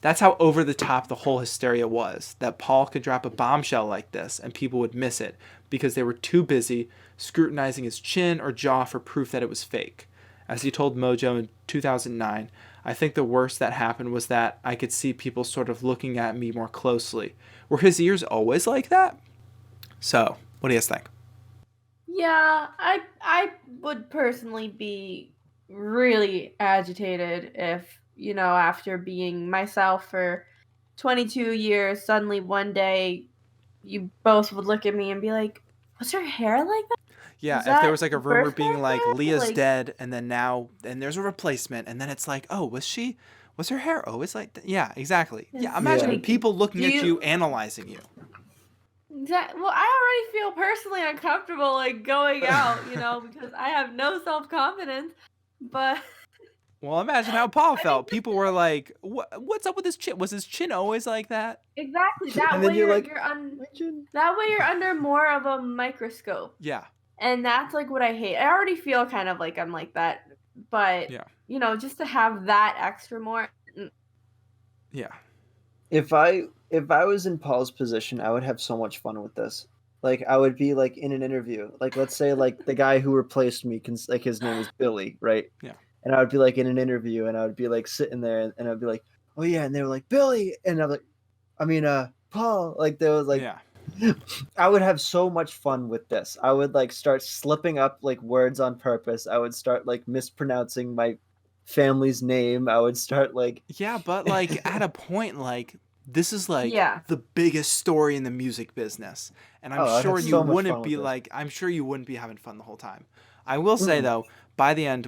That's how over the top the whole hysteria was, that Paul could drop a bombshell like this and people would miss it because they were too busy scrutinizing his chin or jaw for proof that it was fake. As he told Mojo in 2009, "I think the worst that happened was that I could see people sort of looking at me more closely." Were his ears always like that? So, what do you guys think? Yeah, I would personally be really agitated if, after being myself for 22 years, suddenly one day you both would look at me and be like, "Was her hair like that?" Yeah, if there was like a rumor being like Leah's dead and then there's a replacement and then it's like, "Oh, was her hair always like that?" Yeah, exactly. Yeah, imagine people looking at you, analyzing you. Exactly. Well, I already feel personally uncomfortable like going out, because I have no self-confidence, but well, imagine how Paul felt. People were like, "What's up with his chin? Was his chin always like that?" Exactly. That way that way you're under more of a microscope. Yeah. And that's like what I hate. I already feel kind of like I'm like that, but just to have that extra more. Yeah. If I was in Paul's position, I would have so much fun with this. Like, I would be like in an interview. Like, let's say like the guy who replaced me, like his name is Billy, right? Yeah. And I would be like in an interview, and I would be like sitting there, and I'd be like, "Oh yeah," and they were like, "Billy," and I'm like, "I mean, Paul." Like, there was like, I would have so much fun with this. I would like start slipping up like words on purpose. I would start like mispronouncing my family's name. I would start like Yeah, but like at a point, like this is like Yeah. the biggest story in the music business, and I'm oh, I'd sure have you so much wouldn't fun with be this. like, I'm sure you wouldn't be having fun the whole time. I will say Mm-mm. though, by the end,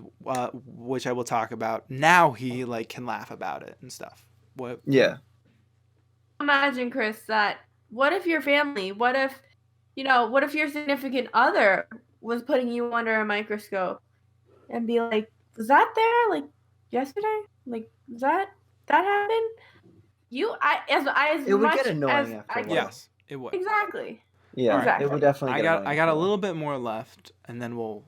which I will talk about, now he like can laugh about it and stuff. What? Yeah. Imagine, Chris, that what if your family, what if your significant other was putting you under a microscope and be like, was that there like yesterday? Like, was that happened? As It would get much as annoying after I a can while. Yes, it would. exactly. All Yeah, right, it would Exactly. definitely I get got annoying I got after a a while. little bit more left, and then we'll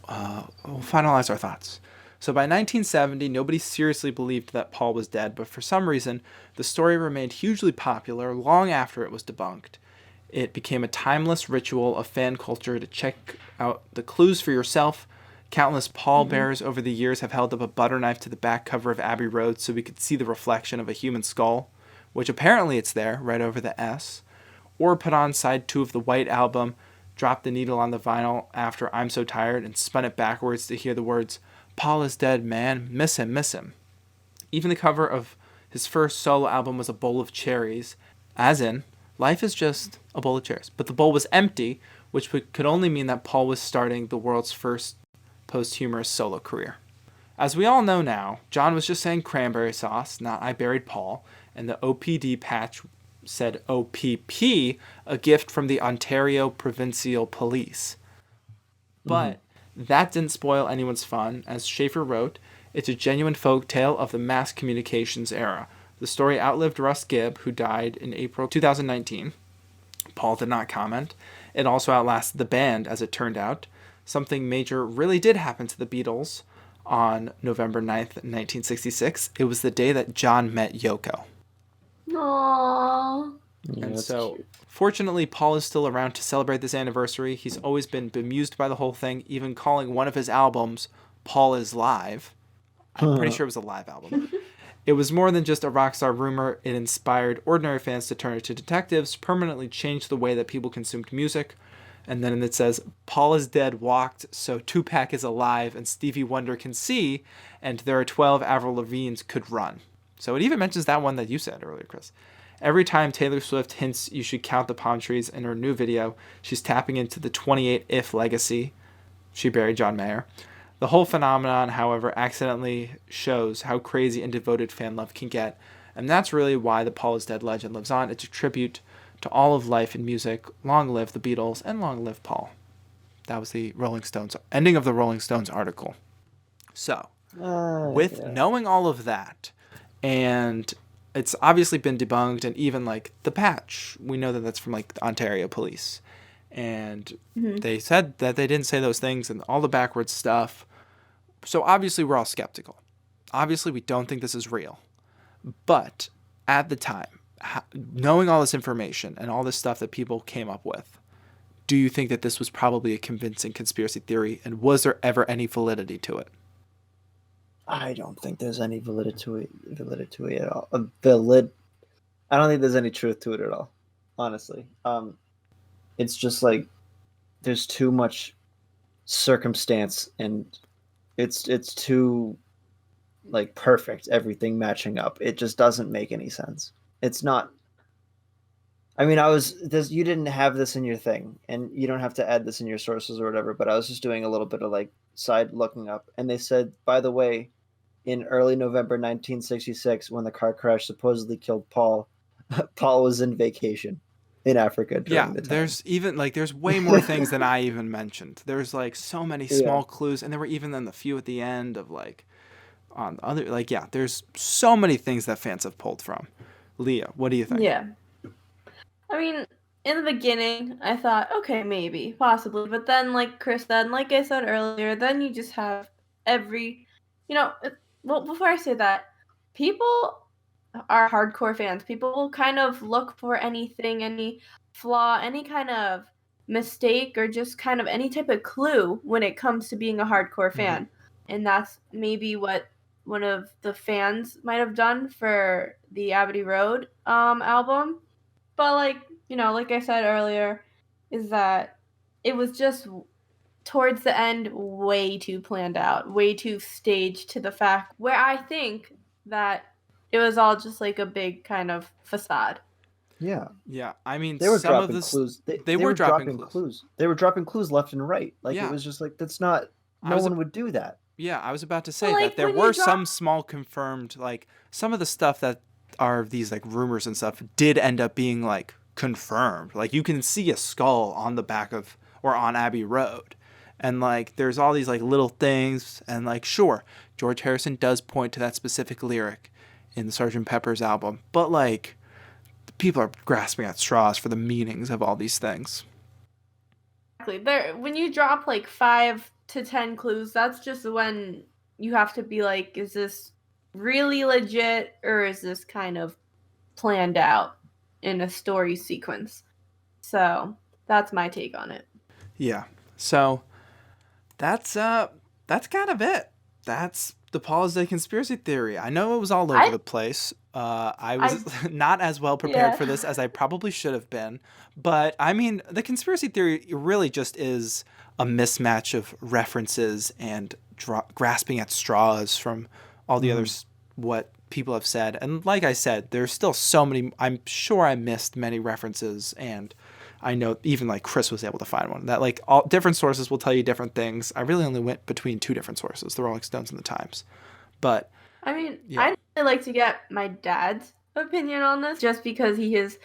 finalize our thoughts. So by 1970, nobody seriously believed that Paul was dead, but for some reason, the story remained hugely popular long after it was debunked. It became a timeless ritual of fan culture to check out the clues for yourself. Countless pallbearers over the years have held up a butter knife to the back cover of Abbey Road so we could see the reflection of a human skull, which apparently it's there, right over the S. Or put on side 2 of the White Album, dropped the needle on the vinyl after I'm So Tired, and spun it backwards to hear the words, Paul is dead, man. Miss him, miss him. Even the cover of his first solo album was a bowl of cherries, as in, life is just a bowl of cherries. But the bowl was empty, which could only mean that Paul was starting the world's first posthumous solo career. As we all know now, John was just saying cranberry sauce, not I buried Paul, and the OPD patch said OPP, a gift from the Ontario Provincial Police. Mm-hmm. But that didn't spoil anyone's fun. As Schaefer wrote, it's a genuine folk tale of the mass communications era. The story outlived Russ Gibb, who died in April 2019. Paul did not comment. It also outlasted the band, as it turned out. Something major really did happen to the Beatles on November 9th, 1966. It was the day that John met Yoko. Aww. Yeah, And that's so, cute. fortunately, Paul is still around to celebrate this anniversary. He's always been bemused by the whole thing, even calling one of his albums Paul is Live. I'm pretty sure it was a live album. It was more than just a rock star rumor. It inspired ordinary fans to turn to detectives, permanently changed the way that people consumed music. And then it says, Paul is dead walked, so Tupac is alive, and Stevie Wonder can see, and there are 12 Avril Lavigne's could run. So it even mentions that one that you said earlier, Chris. Every time Taylor Swift hints you should count the palm trees in her new video, she's tapping into the 28 If legacy. She buried John Mayer. The whole phenomenon, however, accidentally shows how crazy and devoted fan love can get, and that's really why the Paul is Dead legend lives on. It's a tribute to all of life in music. Long live the Beatles, and long live Paul. That was the Rolling Stones ending of the Rolling Stones article. So, with Yeah. knowing all of that, and it's obviously been debunked, and even like the patch, we know that that's from like the Ontario police, and they said that they didn't say those things and all the backwards stuff. So obviously we're all skeptical. Obviously we don't think this is real. But at the time, knowing all this information and all this stuff that people came up with, do you think that this was probably a convincing conspiracy theory, and was there ever any validity to it? I don't think there's any validity at all. I don't think there's any truth to it at all. Honestly, it's just like there's too much circumstance, and it's too like perfect. Everything matching up. It just doesn't make any sense. It's not. I mean, you didn't have this in your thing, and you don't have to add this in your sources or whatever. But I was just doing a little bit of like side looking up, and they said, by the way, in early November 1966, when the car crash supposedly killed Paul, Paul was in vacation in Africa Yeah, during the time. there's way more things than I even mentioned. There's like so many Yeah. small clues, and there were even then the few at the end of like on the other, like, yeah, there's so many things that fans have pulled from. Leah, what do you think? Yeah. I mean, in the beginning, I thought, okay, maybe, possibly. But then, like Chris said, and like I said earlier, then you just have well, before I say that, people are hardcore fans. People will kind of look for anything, any flaw, any kind of mistake, or just kind of any type of clue when it comes to being a hardcore fan. And that's maybe what one of the fans might have done for the Abbey Road album. But like, like I said earlier, is that it was just towards the end way too planned out, way too staged to the fact where I think that it was all just like a big kind of facade. Yeah. Yeah, I mean, They were some of dropping this, clues. they They were were dropping dropping clues. clues. They were dropping clues left and right. Like it Yeah, was just like that's not. I No was one would do that. Yeah, I was about to But say that like there when were you drop some small confirmed, like some of the stuff that are these like rumors and stuff did end up being like confirmed. Like you can see a skull on the back of or on Abbey Road. And like there's all these like little things and like sure, George Harrison does point to that specific lyric in the Sgt. Pepper's album, but like people are grasping at straws for the meanings of all these things. exactly there when you drop like 5 to 10 clues, that's just when you have to be like, is this really legit or is this kind of planned out in a story sequence? So that's my take on it. Yeah. So that's that's kind of it. That's the Paul's Day conspiracy theory. I know it was all over I the place. I I was not as well prepared yeah. for this as I probably should have been. But I mean, the conspiracy theory really just is a mismatch of references and grasping at straws from all the Mm. others, what people have said. And like I said, there's still so many. I'm sure I missed many references and I know even like Chris was able to find one that like all different sources will tell you different things. I really only went between two different sources, the Rolling Stones and the Times. But I mean, yeah, I'd really like to get my dad's opinion on this just because he is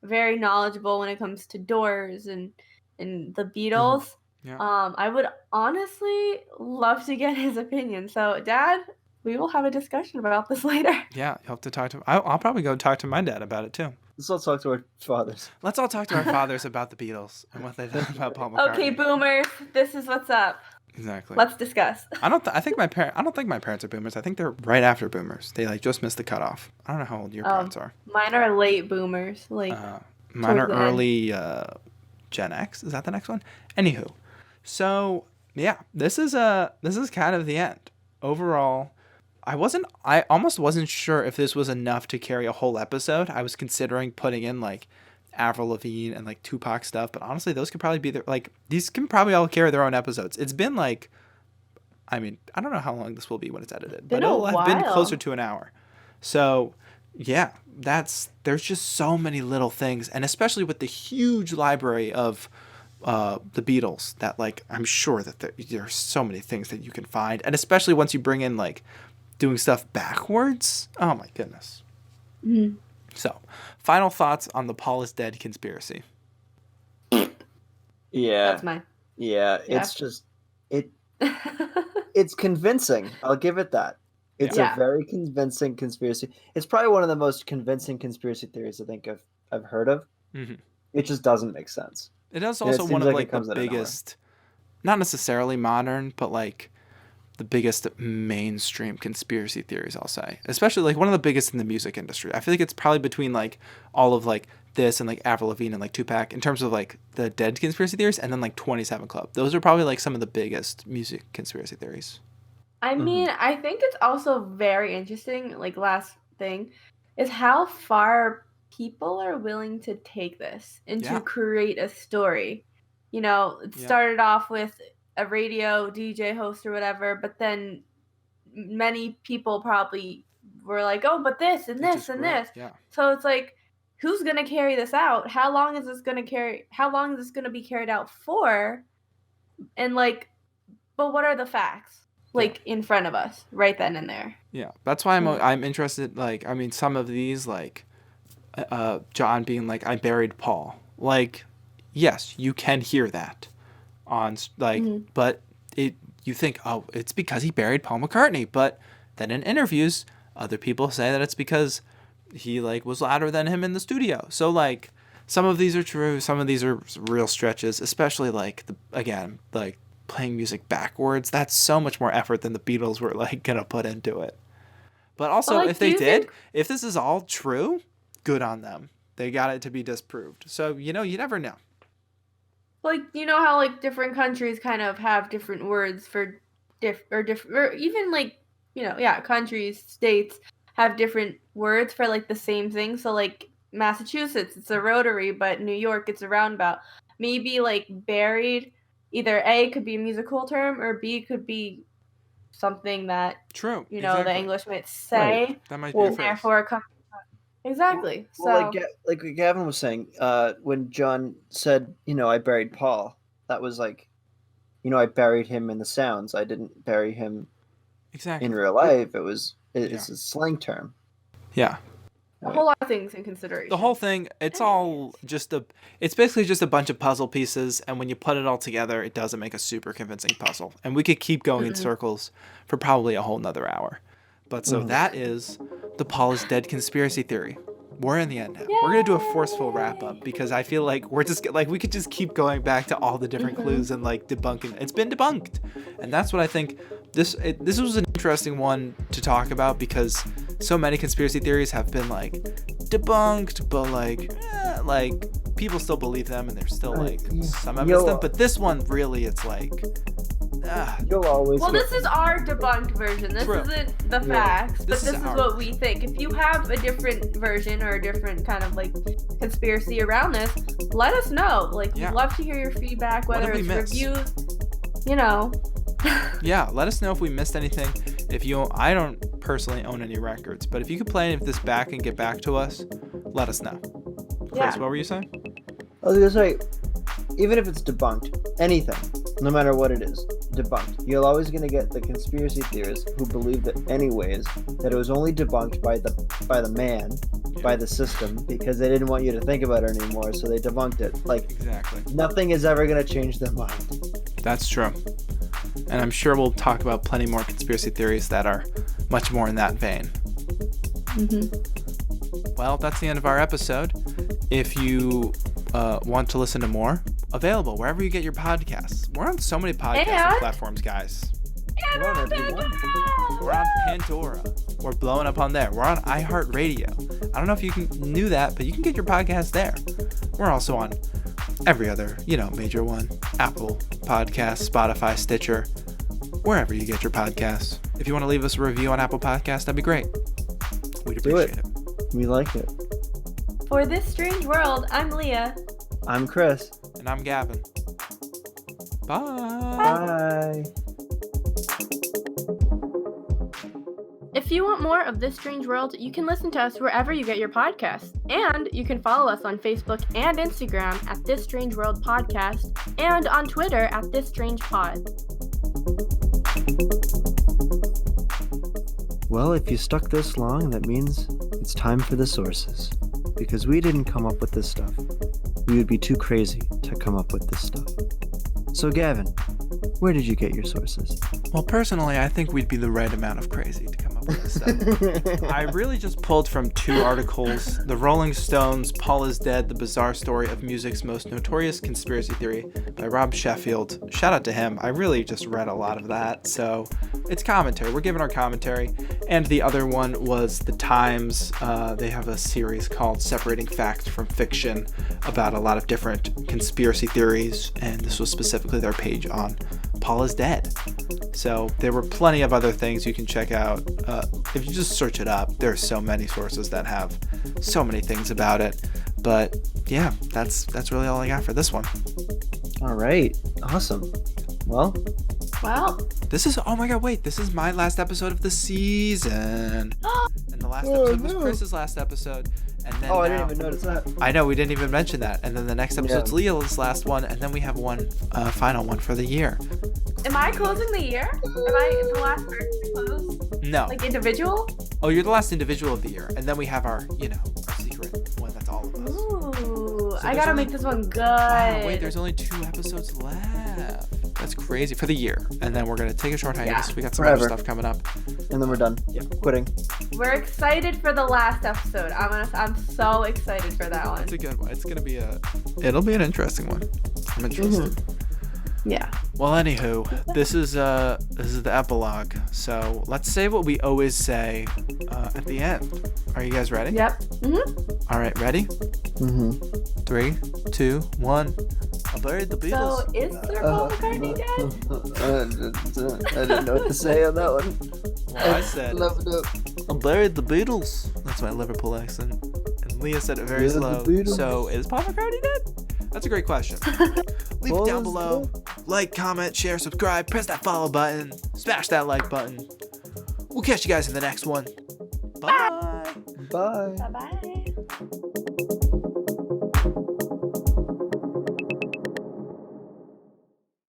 very knowledgeable when it comes to Doors and the Mhm. Beatles. yeah, I would honestly love to get his opinion. So, Dad, we will have a discussion about this later. yeah. You have to talk to. I'll probably go talk to my dad about it too. Let's all talk to our fathers. Let's all talk to our fathers about the Beatles and what they thought about Paul Okay, McCartney. boomers, this is what's up. Exactly. Let's discuss. I think my parent. I don't think my parents are boomers. I think they're right after boomers. They like just missed the cutoff. I don't know how old your parents are. Mine are late boomers, like Mine are towards the end. early Gen X. Is that the next one? Anywho, so yeah, this is kind of the end. Overall, I almost wasn't sure if this was enough to carry a whole episode. I was considering putting in like Avril Lavigne and like Tupac stuff, but honestly, those could probably be like these can probably all carry their own episodes. It's been like, I mean, I don't know how long this will be when it's edited, but Been a it'll have been closer while. to an hour. So yeah, there's just so many little things, and especially with the huge library of the Beatles, that like I'm sure that there are so many things that you can find, and especially once you bring in like doing stuff backwards. Oh my goodness. Mhm. So, final thoughts on the Paul is dead conspiracy. Yeah, That's mine. yeah. Yeah. It's just it. It's convincing. I'll give it that. It's Yeah. a very convincing conspiracy. It's probably one of the most convincing conspiracy theories I think I've heard of. Hmm. It just doesn't make sense. It is And it also one seems of like it like the comes out of nowhere. biggest, not necessarily modern, but like the biggest mainstream conspiracy theories, I'll say. Especially like one of the biggest in the music industry. I feel like it's probably between like all of like this and like Avril Lavigne and like Tupac in terms of like the dead conspiracy theories, and then like 27 Club. Those are probably like some of the biggest music conspiracy theories. I mean, I think it's also very interesting, like last thing, is how far people are willing to take this and Yeah. to create a story. It Yeah. started off with a radio DJ host or whatever, but then many people probably were like, oh, but this and It this just and grew. this. Yeah. So it's like, who's going to carry this out? How long is this going to be carried out for? And like, but what are the facts? Like in front of us, right then and there. Yeah. That's why Mm. I'm interested. Like, I mean, some of these, like, John being like, I buried Paul. Like, yes, you can hear that on like, Mhm. but you think, oh, it's because he buried Paul McCartney. But then in interviews, other people say that it's because he like was louder than him in the studio. So like, some of these are true, some of these are real stretches. Especially like again, like playing music backwards. That's so much more effort than the Beatles were like gonna put into it. But also, Like, if do they you did, think, if this is all true, good on them. They got it to be disproved. So, you never know. like, how like different countries kind of have different words for or even like, countries, states have different words for like the same thing. So like Massachusetts, it's a rotary, but New York, it's a roundabout. Maybe like buried, either A could be a musical term, or B could be something that True. the Exactly. English might say. Right. That might be a phrase. Therefore, it comes exactly. Well, So like Gavin was saying, when John said, I buried Paul, that was like, I buried him in the sounds. I didn't bury him Exactly. in real life. It's a slang term. Yeah. a whole lot of things in consideration. The whole thing, it's basically just a bunch of puzzle pieces, and when you put it all together, it doesn't make a super convincing puzzle. And we could keep going in circles for probably a whole nother hour. But so that is the Paul is dead conspiracy theory. We're in the end now. We're going to do a forceful wrap up because I feel like we're just like we could just keep going back to all the different clues and like debunking. It's been debunked. And that's what I think this was an interesting one to talk about because so many conspiracy theories have been like debunked, but like people still believe them and there's still like some evidence them. But this one really, it's like you'll always. Well, this is our debunked version. This isn't the facts, but this is what we think. If you have a different version or a different kind of like conspiracy around this, let us know. Like, we'd love to hear your feedback, whether it's reviews, Yeah, let us know if we missed anything. I don't personally own any records, but if you could play any of this back and get back to us, let us know. Chris, what were you saying? I was gonna say, even if it's debunked, anything, no matter what it is, debunked, you're always gonna get the conspiracy theorists who believed it anyways, that it was only debunked by the man, by the system, because they didn't want you to think about it anymore, so they debunked it. Like, exactly. Nothing is ever gonna change their mind. That's true. And I'm sure we'll talk about plenty more conspiracy theories that are much more in that vein. Well, that's the end of our episode. If you want to listen to more, available wherever you get your podcasts. We're on so many podcasting platforms, guys. We're on Pandora. We're blowing up on there. We're on iHeartRadio. I don't know if you knew that, but you can get your podcast there. We're also on every other, major one. Apple Podcasts, Spotify, Stitcher, wherever you get your podcasts. If you want to leave us a review on Apple Podcasts, that'd be great. We'd appreciate it. We like it. For This Strange World, I'm Leah. I'm Chris. And I'm Gavin. Bye. Bye. If you want more of This Strange World, you can listen to us wherever you get your podcasts. And you can follow us on Facebook and Instagram at This Strange World Podcast and on Twitter at This Strange Pod. Well, if you stuck this long, that means it's time for the sources. Because we didn't come up with this stuff. We would be too crazy to come up with this stuff. So Gavin, where did you get your sources? Well, personally, I think we'd be the right amount of crazy to come up with this stuff. I really just pulled from 2 articles. The Rolling Stones, Paul is Dead, The Bizarre Story of Music's Most Notorious Conspiracy Theory by Rob Sheffield. Shout out to him. I really just read a lot of that. So it's commentary. We're giving our commentary. And the other one was The Times. They have a series called Separating Fact from Fiction about a lot of different conspiracy theories. And this was specifically their page on Paul is Dead. So there were plenty of other things you can check out. If you just search it up, there's so many sources that have so many things about it. But yeah, that's really all I got for this one. All right. Awesome. Well, this is this is my last episode of the season. And the last episode was Chris's last episode. And then I didn't even notice that. I know, we didn't even mention that. And then the next episode's Leah's last one, and then we have one final one for the year. Am I closing the year? Am I the last person to close? No. Like individual? Oh, you're the last individual of the year. And then we have our secret one that's all of us. Ooh, So I gotta make this one good. Wow, wait, there's only 2 episodes left. That's crazy for the year. And then we're going to take a short hiatus. We got some other stuff coming up. And then we're done. Yeah, quitting. We're excited for the last episode. I'm so excited for that one. It's a good one. It's going to be it'll be an interesting one. I'm interested. Yeah. Well, anywho, this is the epilogue. So let's say what we always say at the end. Are you guys ready? Yep. All right, ready? 3, 2, 1. I buried the Beatles. So is Sir Paul McCartney dead? I didn't know what to say on that one. Well, I said I buried the Beatles. That's my Liverpool accent. And Leah said it very Yeah, the slow. Beatles. So is Paul McCartney dead? That's a great question. Leave it down below. Like, comment, share, subscribe. Press that follow button. Smash that like button. We'll catch you guys in the next one. Bye. Bye. Bye bye.